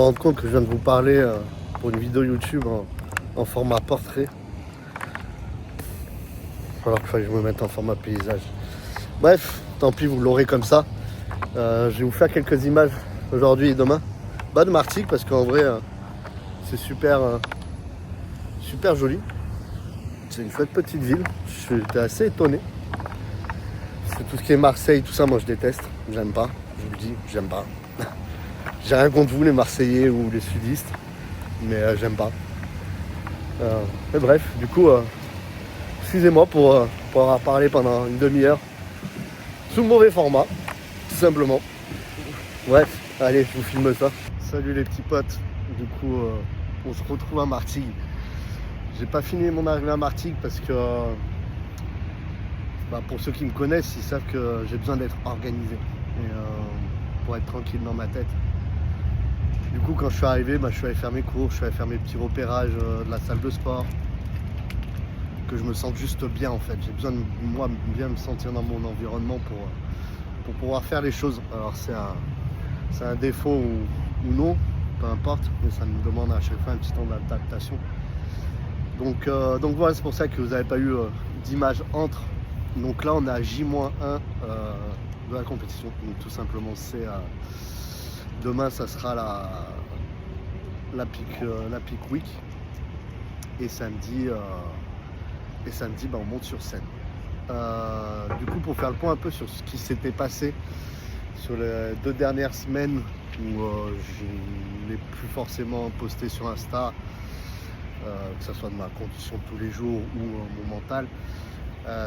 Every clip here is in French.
rendre compte que je viens de vous parler pour une vidéo YouTube en format portrait. Alors qu'il fallait que je me mette en format paysage. Bref, tant pis, vous l'aurez comme ça. Je vais vous faire quelques images aujourd'hui et demain. De Martigues parce qu'en vrai, c'est super joli. C'est une chouette petite ville. J'étais assez étonné. C'est tout ce qui est Marseille, tout ça, moi je déteste. J'aime pas. Je vous le dis, j'aime pas. J'ai rien contre vous les Marseillais ou les sudistes, mais j'aime pas. Mais bref, du coup, excusez-moi pour avoir parlé pendant une demi-heure sous le mauvais format, tout simplement. Bref, allez, je vous filme ça. Salut les petits potes. Du coup, on se retrouve à Martigues. J'ai pas fini mon arrivée à Martigues parce que pour ceux qui me connaissent, ils savent que j'ai besoin d'être organisé et, pour être tranquille dans ma tête. Du coup, quand je suis arrivé, je suis allé faire mes cours, je suis allé faire mes petits repérages de la salle de sport. Que je me sente juste bien en fait. J'ai besoin de moi bien me sentir dans mon environnement pour pouvoir faire les choses. Alors c'est un défaut ou non, peu importe, mais ça me demande à chaque fois un petit temps d'adaptation. Donc voilà, c'est pour ça que vous n'avez pas eu d'image entre. Donc là on est à J-1 de la compétition. Donc tout simplement c'est demain ça sera la Peak Week et samedi on monte sur scène. Du coup pour faire le point un peu sur ce qui s'était passé sur les 2 dernières semaines où je n'ai plus forcément posté sur Insta, que ce soit de ma condition de tous les jours ou mon mental,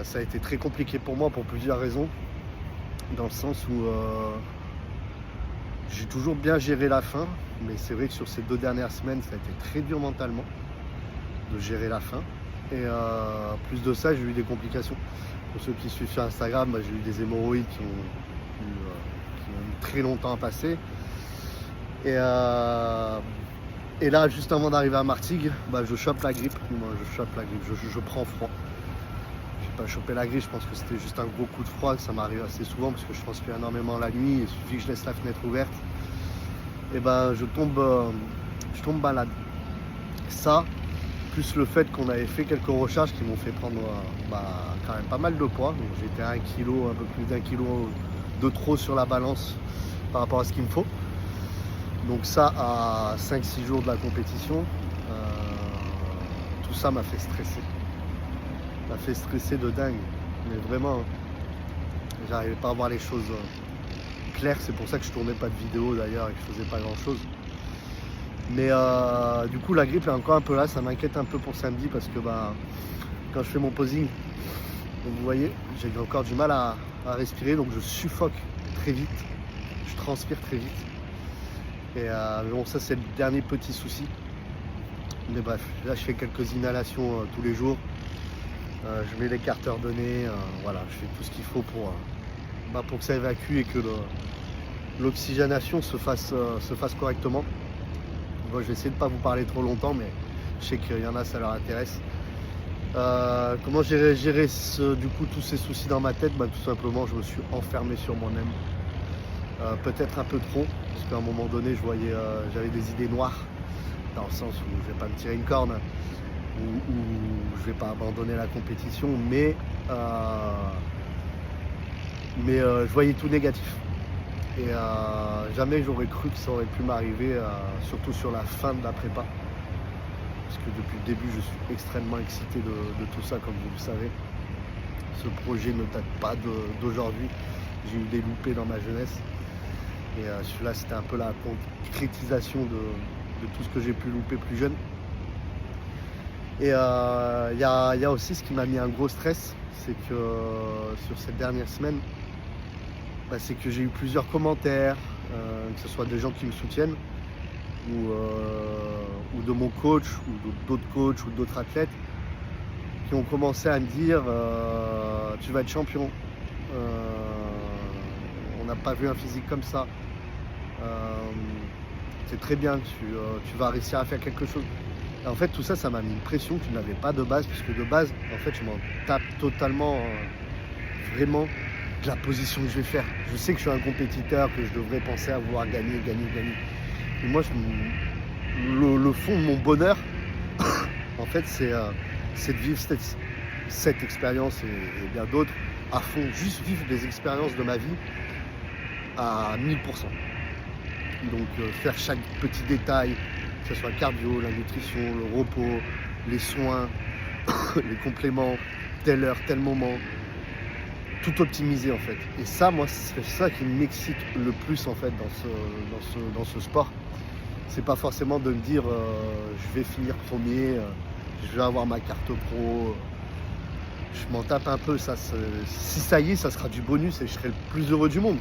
ça a été très compliqué pour moi pour plusieurs raisons, dans le sens où j'ai toujours bien géré la fin, mais c'est vrai que sur ces 2 dernières semaines ça a été très dur mentalement de gérer la fin. Et plus de ça, j'ai eu des complications. Pour ceux qui suivent sur Instagram, j'ai eu des hémorroïdes qui ont mis très longtemps à passer. Et là, juste avant d'arriver à Martigues, je chope la grippe. Je prends froid. Je n'ai pas chopé la grippe, je pense que c'était juste un gros coup de froid. Ça m'arrive assez souvent parce que je transpire énormément la nuit. Il suffit que je laisse la fenêtre ouverte. Et je tombe malade. Ça, plus le fait qu'on avait fait quelques recharges qui m'ont fait prendre quand même pas mal de poids. Donc j'étais à un peu plus d'1 kilo de trop sur la balance par rapport à ce qu'il me faut. Donc ça, à 5-6 jours de la compétition, tout ça m'a fait stresser. M'a fait stresser de dingue. Mais vraiment, j'arrivais pas à voir les choses claires. C'est pour ça que je tournais pas de vidéo d'ailleurs et que je faisais pas grand chose. Mais du coup la grippe est encore un peu là, ça m'inquiète un peu pour samedi parce que quand je fais mon posing, donc vous voyez, j'ai encore du mal à respirer, donc je suffoque très vite, je transpire très vite. Et bon, ça c'est le dernier petit souci. Mais bref, là je fais quelques inhalations tous les jours, je mets l'écarteur de nez, voilà, je fais tout ce qu'il faut pour que ça évacue et que l'oxygénation se fasse correctement. Bon, je vais essayer de ne pas vous parler trop longtemps, mais je sais qu'il y en a, ça leur intéresse. Comment j'ai géré du coup tous ces soucis dans ma tête? Tout simplement, je me suis enfermé sur moi-même. Peut-être un peu trop, parce qu'à un moment donné, j'avais des idées noires, dans le sens où je ne vais pas me tirer une corne, ou je ne vais pas abandonner la compétition, mais je voyais tout négatif. Et jamais j'aurais cru que ça aurait pu m'arriver, surtout sur la fin de la prépa. Parce que depuis le début, je suis extrêmement excité de tout ça, comme vous le savez. Ce projet ne date pas d'aujourd'hui. J'ai eu des loupés dans ma jeunesse. Et celui-là, c'était un peu la concrétisation de tout ce que j'ai pu louper plus jeune. Et il y a aussi ce qui m'a mis un gros stress, c'est que sur cette dernière semaine, c'est que j'ai eu plusieurs commentaires, que ce soit des gens qui me soutiennent ou de mon coach ou d'autres coachs ou d'autres athlètes qui ont commencé à me dire tu vas être champion, on n'a pas vu un physique comme ça, c'est très bien, tu vas réussir à faire quelque chose. Et en fait tout ça m'a mis une pression que je n'avais pas de base, puisque de base en fait je m'en tape totalement vraiment de la position que je vais faire. Je sais que je suis un compétiteur, que je devrais penser à vouloir gagner. Et moi, le fond de mon bonheur, en fait, c'est de vivre cette expérience et bien d'autres à fond, juste vivre des expériences de ma vie à 1000%. Donc faire chaque petit détail, que ce soit le cardio, la nutrition, le repos, les soins, les compléments, telle heure, tel moment, tout optimiser en fait. Et ça, moi, c'est ça qui m'excite le plus en fait dans ce sport. C'est pas forcément de me dire je vais finir premier, je vais avoir ma carte pro. Je m'en tape un peu, ça, si ça y est, ça sera du bonus et je serai le plus heureux du monde.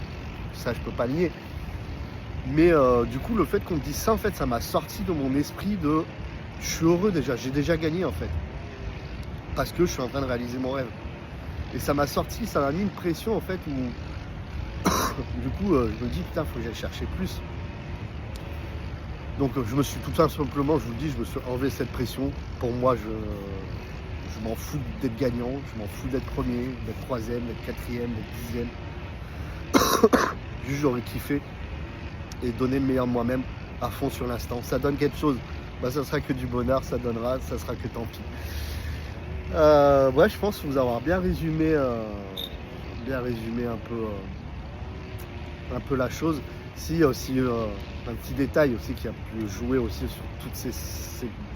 Ça, je peux pas le nier. Mais du coup, le fait qu'on me dise ça, en fait, ça m'a sorti de mon esprit de je suis heureux déjà, j'ai déjà gagné en fait. Parce que je suis en train de réaliser mon rêve. Et ça m'a sorti, ça m'a mis une pression en fait où du coup, je me dis putain, faut que j'aille chercher plus. Donc je me suis tout simplement, je vous le dis, je me suis enlevé cette pression. Pour moi, je m'en fous d'être gagnant, je m'en fous d'être premier, d'être troisième, d'être quatrième, d'être 10e. Juste j'aurais kiffé et donner le meilleur de moi-même à fond sur l'instant. Ça donne quelque chose, bah, ça sera que du bonheur, ça sera que tant pis. Ouais, je pense vous avoir bien résumé un peu la chose. Si, il y a aussi un petit détail aussi qui a pu jouer aussi sur toutes ces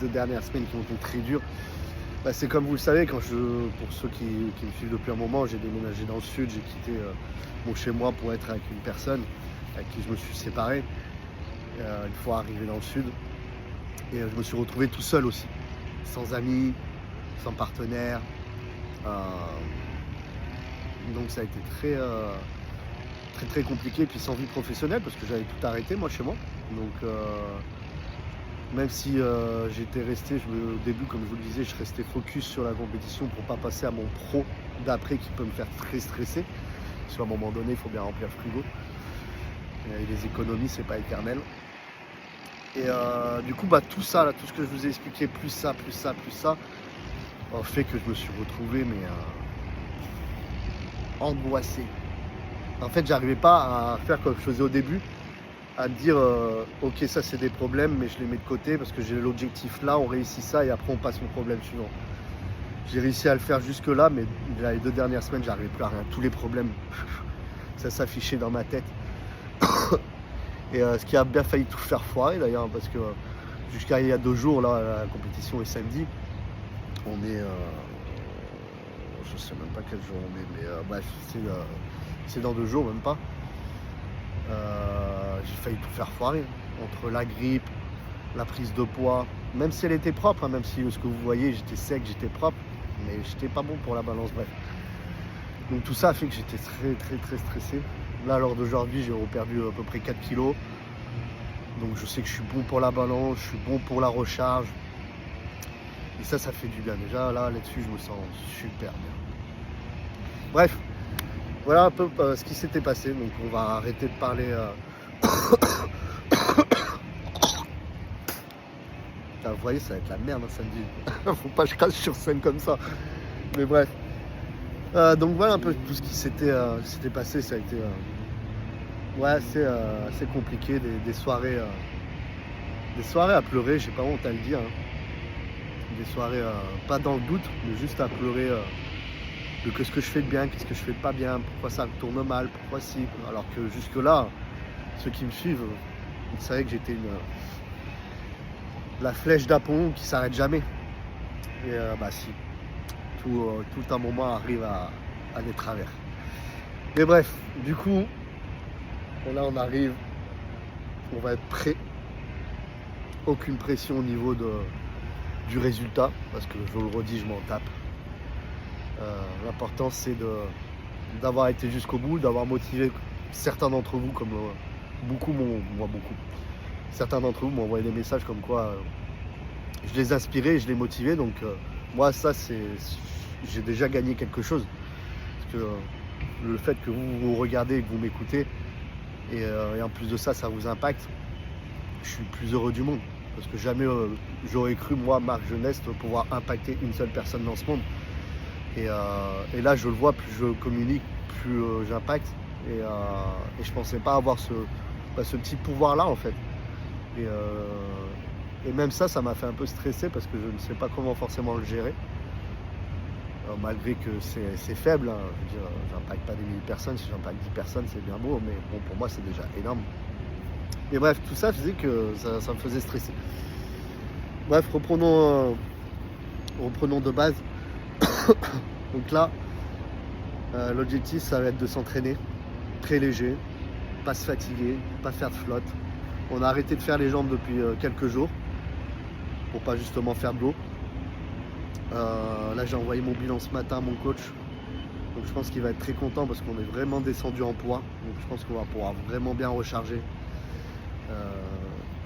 2 dernières semaines qui ont été très dures. Bah, c'est comme vous le savez, pour ceux qui me suivent depuis un moment, j'ai déménagé dans le sud, j'ai quitté mon chez moi pour être avec une personne avec qui je me suis séparé une fois arrivé dans le sud. Et je me suis retrouvé tout seul aussi, sans amis, sans partenaire. Donc ça a été très compliqué, puis sans vie professionnelle parce que j'avais tout arrêté moi chez moi. Donc même si j'étais resté, au début comme je vous le disais, je restais focus sur la compétition pour pas passer à mon pro d'après qui peut me faire très stresser. Parce qu'à un moment donné, il faut bien remplir le frigo. Et les économies, c'est pas éternel. Et du coup, bah, tout ça, là, tout ce que je vous ai expliqué, plus ça, fait que je me suis retrouvé angoissé. En fait, j'arrivais pas à faire comme je faisais au début, à me dire ok, ça c'est des problèmes, mais je les mets de côté parce que j'ai l'objectif là, on réussit ça et après on passe au problème suivant. J'ai réussi à le faire jusque là, mais les 2 dernières semaines, j'arrivais plus à rien. Tous les problèmes, ça s'affichait dans ma tête. Et ce qui a bien failli tout faire foirer d'ailleurs, parce que jusqu'à il y a 2 jours, là, la compétition est samedi. On est, je sais même pas quel jour on est, mais bref, c'est dans 2 jours, même pas. J'ai failli tout faire foirer, entre la grippe, la prise de poids, même si elle était propre, hein, même si ce que vous voyez, j'étais sec, j'étais propre, mais j'étais pas bon pour la balance, bref. Donc tout ça a fait que j'étais très stressé. Là, lors d'aujourd'hui, j'ai perdu à peu près 4 kilos. Donc je sais que je suis bon pour la balance, je suis bon pour la recharge. Et ça fait du bien. Déjà, là-dessus, je me sens super bien. Bref, voilà un peu ce qui s'était passé. Donc on va arrêter de parler... Putain, vous voyez, ça va être la merde, hein, samedi. Faut pas que je crache sur scène comme ça. Mais bref. Donc voilà un peu tout ce qui s'était passé. Ça a été assez compliqué, des soirées à pleurer, j'ai pas honte à le dire, hein. Des soirées pas dans le doute, mais juste à pleurer de qu'est-ce que je fais de bien, qu'est-ce que je fais de pas bien, pourquoi ça tourne mal, pourquoi si. Alors que jusque là, ceux qui me suivent, ils savaient que j'étais la flèche d'Apollon qui s'arrête jamais. Et bah si. Tout un moment arrive à des travers. Mais bref, du coup, là on arrive, on va être prêt. Aucune pression au niveau du résultat, parce que je vous le redis, je m'en tape. L'important c'est d'avoir été jusqu'au bout, d'avoir motivé certains d'entre vous, comme certains d'entre vous m'ont envoyé des messages comme quoi je les inspirais, je les motivais, donc moi ça j'ai déjà gagné quelque chose, parce que le fait que vous regardez et que vous m'écoutez et en plus de ça vous impacte, je suis le plus heureux du monde, parce que jamais j'aurais cru, moi, Marc Jeunesse, pouvoir impacter une seule personne dans ce monde. Et là je le vois, plus je communique, plus j'impacte, et je pensais pas avoir ce petit pouvoir là en fait. Et même ça m'a fait un peu stresser parce que je ne sais pas comment forcément le gérer. Malgré que c'est faible, hein. Je veux dire, j'impacte pas des 1000 personnes, si j'impacte 10 personnes c'est bien beau, mais bon, pour moi c'est déjà énorme. Et bref, tout ça faisait que ça me faisait stresser. Bref, reprenons de base. Donc là, l'objectif ça va être de s'entraîner très léger, pas se fatiguer, pas faire de flotte. On a arrêté de faire les jambes depuis quelques jours pour pas justement faire de l'eau. Là j'ai envoyé mon bilan ce matin à mon coach, donc je pense qu'il va être très content parce qu'on est vraiment descendu en poids, donc je pense qu'on va pouvoir vraiment bien recharger,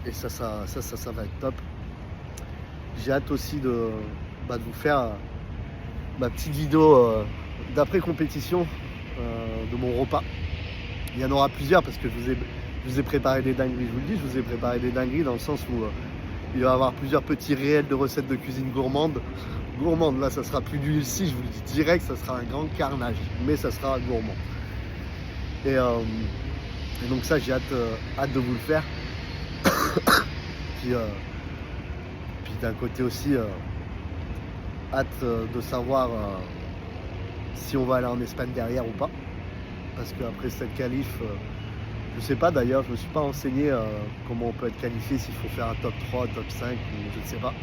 et ça va être top. J'ai hâte aussi de vous faire ma petite vidéo d'après compétition de mon repas. Il y en aura plusieurs parce que je vous ai préparé des dingueries, je vous le dis, je vous ai préparé des dingueries dans le sens où il va y avoir plusieurs petits réels de recettes de cuisine gourmande. Gourmande, là ça sera plus du si, je vous le dis direct, ça sera un grand carnage, mais ça sera gourmand. Et donc ça j'ai hâte de vous le faire. puis d'un côté aussi hâte de savoir si on va aller en Espagne derrière ou pas, parce qu'après cette qualif, je sais pas d'ailleurs, je me suis pas renseigné comment on peut être qualifié, s'il faut faire un top 3, top 5 ou je ne sais pas.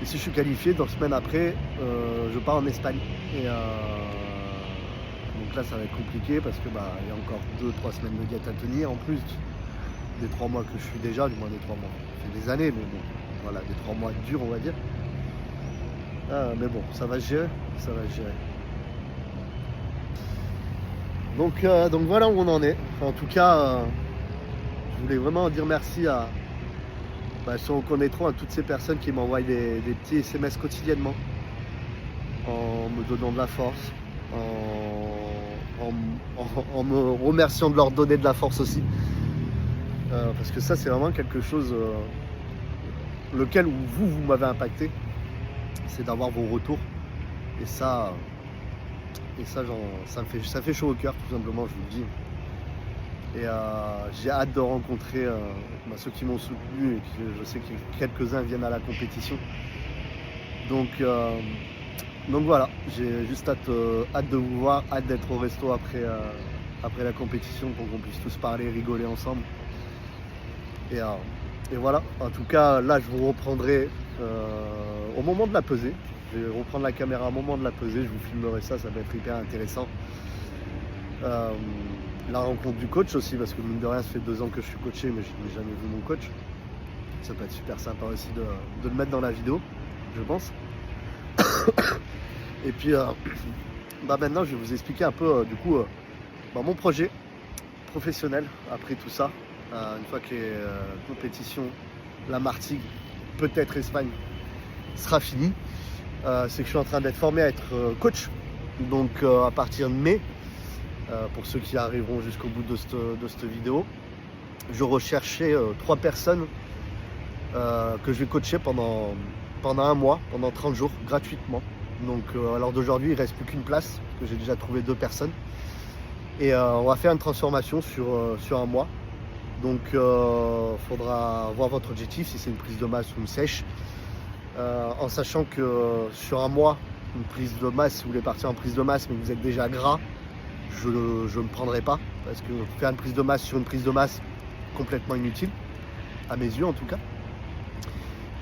Et si je suis qualifié, 2 semaines après, je pars en Espagne. Et donc là, ça va être compliqué parce que il y a encore 2-3 semaines de diète à tenir, en plus des 3 mois que je suis déjà, du moins des 3 mois. Ça fait des années, mais bon, voilà, des 3 mois durs, on va dire. Mais bon, ça va se gérer, ça va se gérer. Donc voilà où on en est. En tout cas, je voulais vraiment dire merci à si on connaîtront à toutes ces personnes qui m'envoient des petits SMS quotidiennement en me donnant de la force, en me remerciant de leur donner de la force aussi, parce que ça c'est vraiment quelque chose lequel vous m'avez impacté, c'est d'avoir vos retours, et ça ça fait chaud au cœur tout simplement, je vous le dis. Et j'ai hâte de rencontrer ceux qui m'ont soutenu, et je sais que quelques-uns viennent à la compétition. Donc voilà, j'ai juste hâte de vous voir, hâte d'être au resto après la compétition pour qu'on puisse tous parler, rigoler ensemble. Et voilà, en tout cas là je vous reprendrai au moment de la pesée. Je vais reprendre la caméra au moment de la pesée, je vous filmerai ça va être hyper intéressant. La rencontre du coach aussi, parce que mine de rien ça fait 2 ans que je suis coaché mais je n'ai jamais vu mon coach. Ça peut être super sympa aussi de le mettre dans la vidéo, je pense. Et puis maintenant je vais vous expliquer un peu mon projet professionnel après tout ça, une fois que les compétitions, la Martigues, peut-être Espagne sera fini. C'est que je suis en train d'être formé à être coach, donc à partir de mai. Pour ceux qui arriveront jusqu'au bout de cette vidéo, je recherchais 3 personnes que je vais coacher pendant 1 mois, pendant 30 jours, gratuitement. Donc à l'heure d'aujourd'hui, il ne reste plus qu'une place, parce que j'ai déjà trouvé 2 personnes. Et on va faire une transformation sur 1 mois. Donc il faudra voir votre objectif, si c'est une prise de masse ou une sèche. En sachant que sur 1 mois, une prise de masse, si vous voulez partir en prise de masse mais que vous êtes déjà gras, je ne prendrai pas, parce que faire une prise de masse sur une prise de masse, complètement inutile, à mes yeux en tout cas.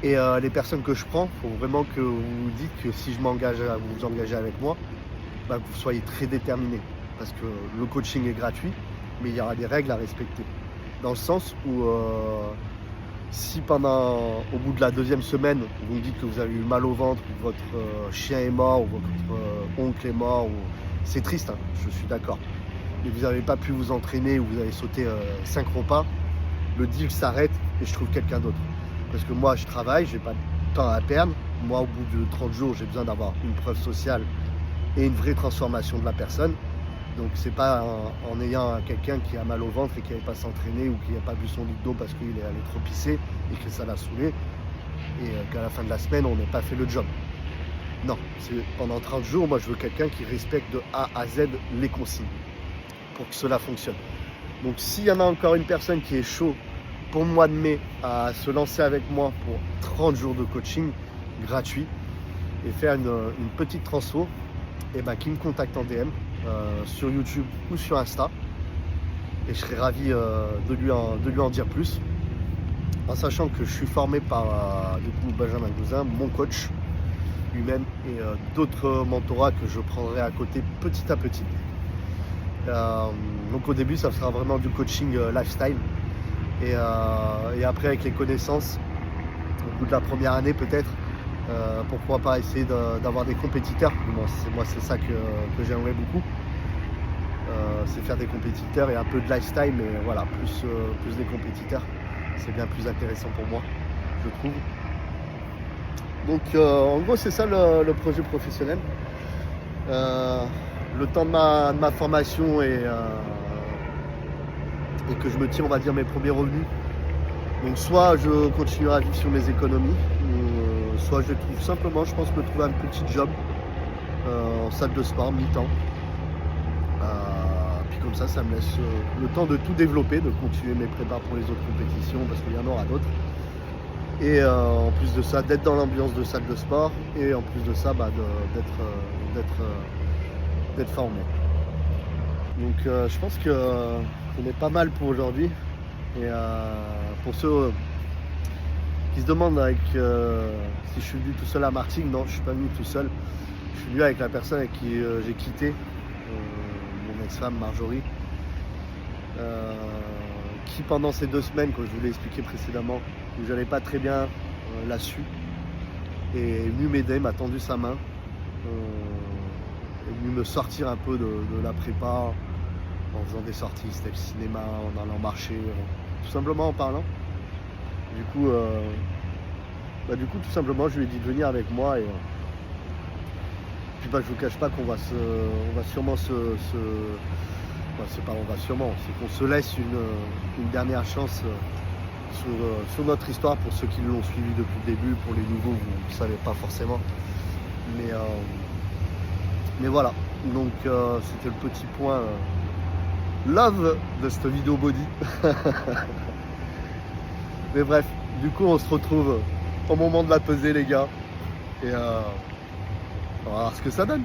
Et les personnes que je prends, il faut vraiment que vous vous dites que si je m'engage à vous engager avec moi, que vous soyez très déterminé, parce que le coaching est gratuit, mais il y aura des règles à respecter. Dans le sens où si au bout de la 2e semaine, vous me dites que vous avez eu mal au ventre, ou que votre chien est mort, ou votre oncle est mort, c'est triste, hein, je suis d'accord. Mais vous n'avez pas pu vous entraîner, ou vous avez sauté 5 repas, le deal s'arrête et je trouve quelqu'un d'autre. Parce que moi je travaille, j'ai pas de temps à perdre. Moi au bout de 30 jours, j'ai besoin d'avoir une preuve sociale et une vraie transformation de la personne. Donc c'est pas en ayant quelqu'un qui a mal au ventre et qui n'avait pas s'entraîner, ou qui n'a pas bu son litre d'eau parce qu'il est allé trop pisser et que ça l'a saoulé, et qu'à la fin de la semaine on n'ait pas fait le job. Non, c'est pendant 30 jours, moi je veux quelqu'un qui respecte de A à Z les consignes pour que cela fonctionne. Donc s'il y en a encore une personne qui est chaud pour le mois de mai à se lancer avec moi pour 30 jours de coaching gratuit et faire une petite transfo, et bah, qui me contacte en DM sur YouTube ou sur Insta. Et je serais ravi de lui en dire plus, en sachant que je suis formé par du coup, Benjamin Gouzin, mon coach lui-même, et d'autres mentorats que je prendrai à côté petit à petit. Donc au début, ça sera vraiment du coaching lifestyle. Et après, avec les connaissances, au bout de la première année peut-être, pourquoi pas essayer d'avoir des compétiteurs. Moi, c'est ça que j'aimerais beaucoup. C'est faire des compétiteurs et un peu de lifestyle, mais voilà, plus des compétiteurs. C'est bien plus intéressant pour moi, je trouve. Donc en gros, c'est ça le projet professionnel. Le temps de ma formation et que je me tire, on va dire, mes premiers revenus. Donc soit je continuerai à vivre sur mes économies, soit je trouve simplement, je pense, me trouver un petit job en salle de sport, mi-temps. Puis comme ça me laisse le temps de tout développer, de continuer mes prépas pour les autres compétitions, parce qu'il y en aura d'autres. Et en plus de ça, d'être dans l'ambiance de salle de sport, et en plus de ça, d'être formé. Donc je pense qu'on est pas mal pour aujourd'hui. Et pour ceux qui se demandent si je suis venu tout seul à Martigues, non, je suis pas venu tout seul. Je suis venu avec la personne avec qui j'ai quitté, mon ex-femme Marjorie, qui pendant ces 2 semaines, comme je vous l'ai expliqué précédemment, où j'allais pas très bien, l'a su, et est venu m'aider, m'a tendu sa main, est venu me sortir un peu de la prépa, en faisant des sorties, c'était le cinéma, en allant marcher, tout simplement en parlant. Du coup, tout simplement, je lui ai dit de venir avec moi, et puis je vous cache pas qu'on va sûrement c'est qu'on se laisse une dernière chance sur notre histoire, pour ceux qui l'ont suivi depuis le début. Pour les nouveaux, vous ne savez pas forcément. Mais voilà, donc c'était le petit point love de cette vidéo body. Mais bref, du coup on se retrouve au moment de la pesée, les gars, et on va voir ce que ça donne.